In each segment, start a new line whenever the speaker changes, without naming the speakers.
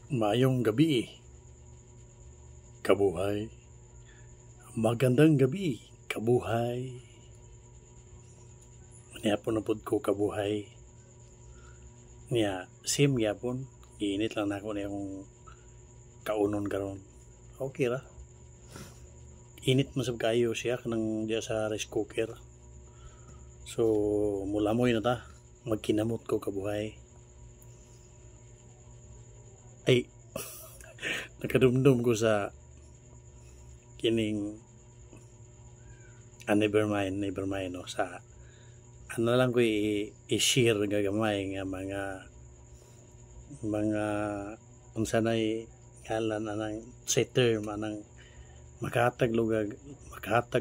Mayong gabi, kabuhay. Magandang gabi, kabuhay. Niyapon na pod ko kabuhay. Niya, same yapon. Iinit lang na ako na yung kaunon karon. Okay ra. Init mo sab kayo siya kanang diya sa rice cooker. So, mula mo yun na ta. Magkinamot ko kabuhay. Ay, nakadumdum ko sa kining never mind no, sa ano lang ko i-share gagamay nga mga unsa nay ngalan anang sa term anang makahatag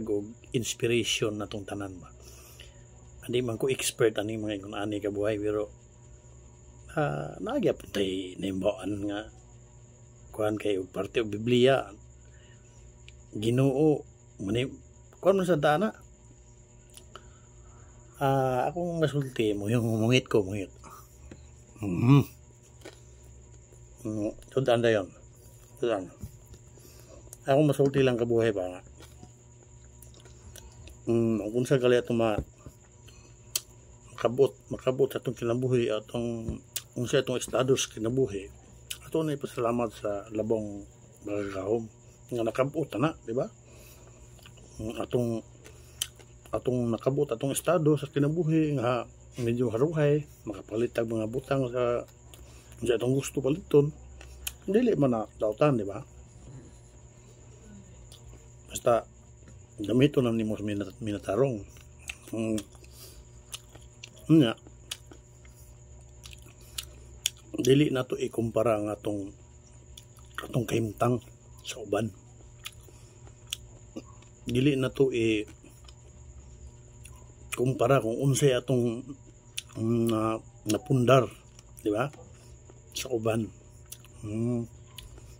og inspiration natong tanan ba. Hindi man ko expert ani mga kung ani kabuhay pero nagyapon tay nimbaan nga kuan kay og parte og Biblia Ginoo muni kuan man sa dana akong masulti mo yung mungit tudan da yon tudan akong masulti lang kabuhay ba nga kung sa gali atong makabot sa atong kinabuhi atong kung sa itong estados kinabuhi ato na ipasalamat sa labong bagahom nga nakabot na, di ba? Atong nakabot atong estado sa kinabuhi nga medyo haruhay, makapalitag mga butang sa atong gusto paliton. Dili man na dautan, di ba? Basta gamito na nimo minatarong. Nga dili na to ikumpara ang atong kahimtang sa uban. Dili na to kumpara kung unsay atong napundar, di ba? Sa uban.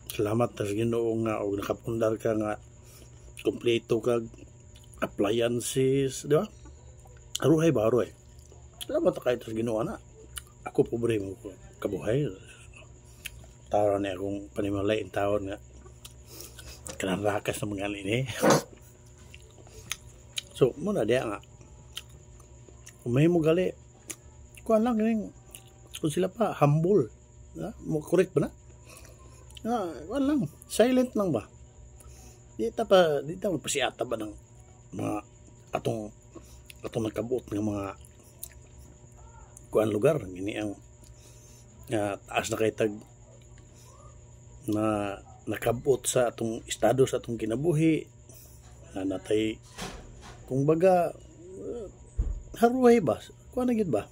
Salamat sa Ginoo nga og nakapundar ka nga kompleto kag appliances, di ba? Aruhay ba aruhay? Salamat kay sa Ginoo na. Ako pobre mo ko kabuhay. Taon na akong panimalay taon nga kanang rakas na mga ini. So, muna diya nga. Kung may mo gali, kuha lang kining kung sila pa, humble. Mo correct ba na? Kuha lang. Silent lang ba? Di ta magpasiata ba ng mga atong nagkabuot ng mga kuan lugar. Gini ang taas na kaitag na nakabot sa atong estado sa atong kinabuhi na natay kung baga haruhay ba kuan na gid ba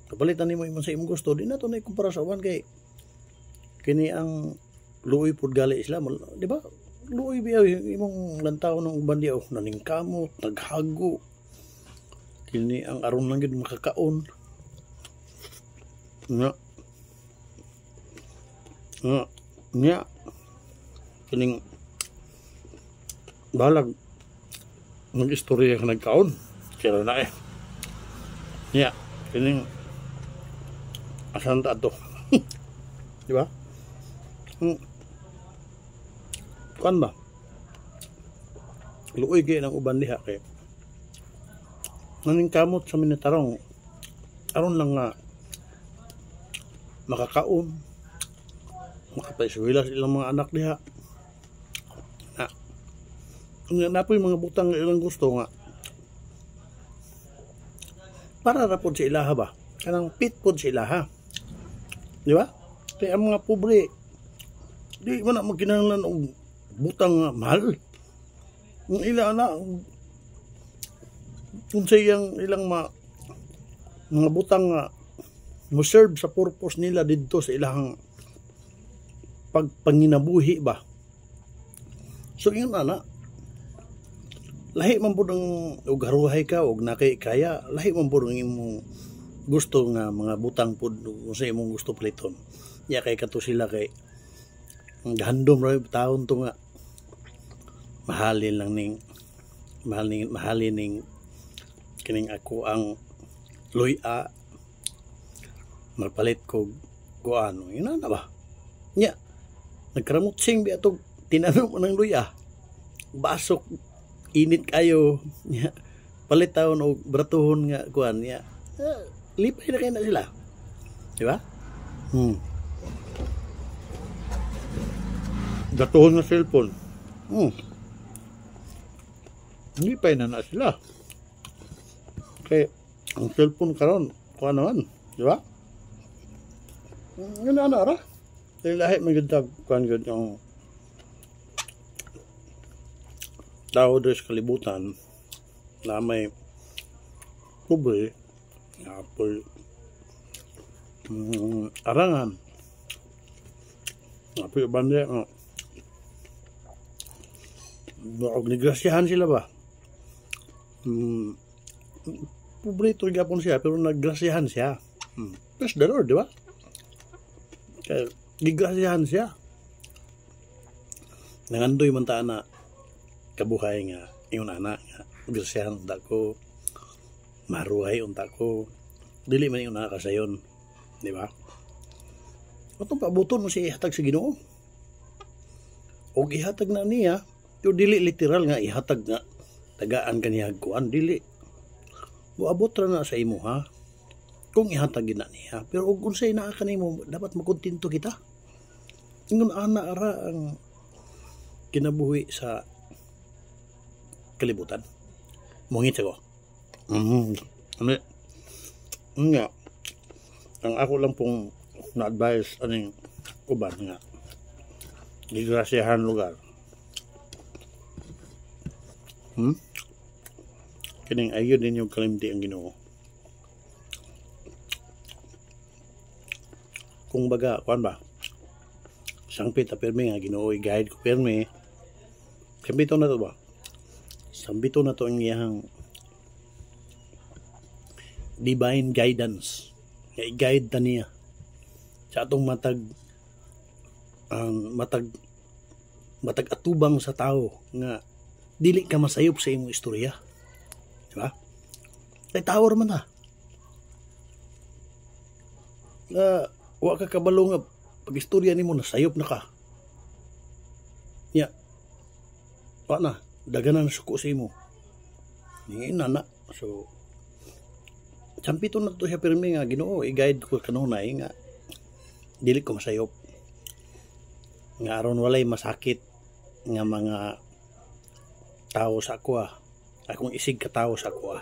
kapalitan nimo imong sa imong gusto di na to na ikumpara sa uban kay kini ang luoy pud gali Islam di ba luoy biya imong lantaw ng uban diaw naningkamot naghago kini ang aron lang gid makakaon nya kining balag mag-istorya ka nagkaon kaya na nya kining asan ta to di ba kuan ba luoy gyud ang uban diha kay naning kamot sa minatarong aron lang nga makakaon makapaisuwila sa ilang mga anak diha na po yung mga butang ilang gusto nga para ra pod sa ilaha ba kanang pit pod sa ilaha di ba kaya ang mga pobre di man na magkinahanglan og butang nga mahal ang ila na kung sa ilang mga butang nga mo serve sa purpose nila didto sa ilang pagpanginabuhi ba. So yun na lahi man pud ang og haruhay ka og nakay kaya lahi man pud ang imong gusto nga mga butang pud sa imong gusto paliton. Ya kay kato sila kay handom ra taon to nga mahalin ning kining ako ang luya magpalit ko kuan yun na ba Nya, nagkaramutsing bi atog tinanong mo ng luya. Basok, init kayo. Nya, palit taon o bratuhon nga kuan nya. Lipay na kayo na sila. Di ba? Bratuhon nga cellphone. Lipay na sila. Kaya, ang cellphone karon kuan naman. Di ba? Nga na ra. Dahil lahat magandang kuan gud yung tao doon sa kalibutan na may pobre, apple, arangan, apple bande, nagrasyahan sila ba? Pobre ito gapon siya, pero nagrasyahan siya. Praise the Lord, di ba? Kaya, gigrasyahan siya. Nangandoy man ta na kabuhay nga yung anak nga grasyahan unta ko, maruhay unta ko, dili man yung nakakasayon, di ba? Atong pabuton mo si ihatag sa Ginoo. Og ihatag na niya, pero dili literal nga ihatag nga tagaan kaniya kuan, dili. Moabot ra na sa imo ha. Kung ihatag na niya, pero og unsay naa kanimo dapat makontento kita. Ingon ana ara ang kinabuhi sa kalibutan. Mungit ako. Nga. Ang ako lang pong na-advise aning uban nga. Digrasyahan lugar. Kining ayun din yung kalimti ang Ginoo. Kung baga, kuan ba? Sangpit a pirmi nga Ginoo i-guide ko pirmi. Sambito na to ba? Sambito na to ang iyang divine guidance. I-guide ta niya sa atong matag atubang sa tao nga dili ka masayop sa imong istorya. Diba? Kay tao man ha. Wa ka kabalo nga pag istorya nimo nasayop na ka. Nya. Wa na daganan suko sa imo. Ni nana. So sampito na to siya pirmi nga Ginoo i-guide ko kanunay nga dili ko masayop. Nga aron walay masakit nga mga tao sa ako akong isig ka tao sa ako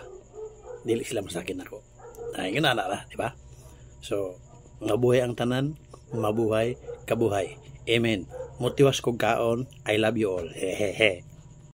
dili sila masakit nako. Ay ganana ra, di ba? So mabuhay ang tanan, mabuhay kabuhay. Amen. Motiwas kog kaon. I love you all. Hehehe.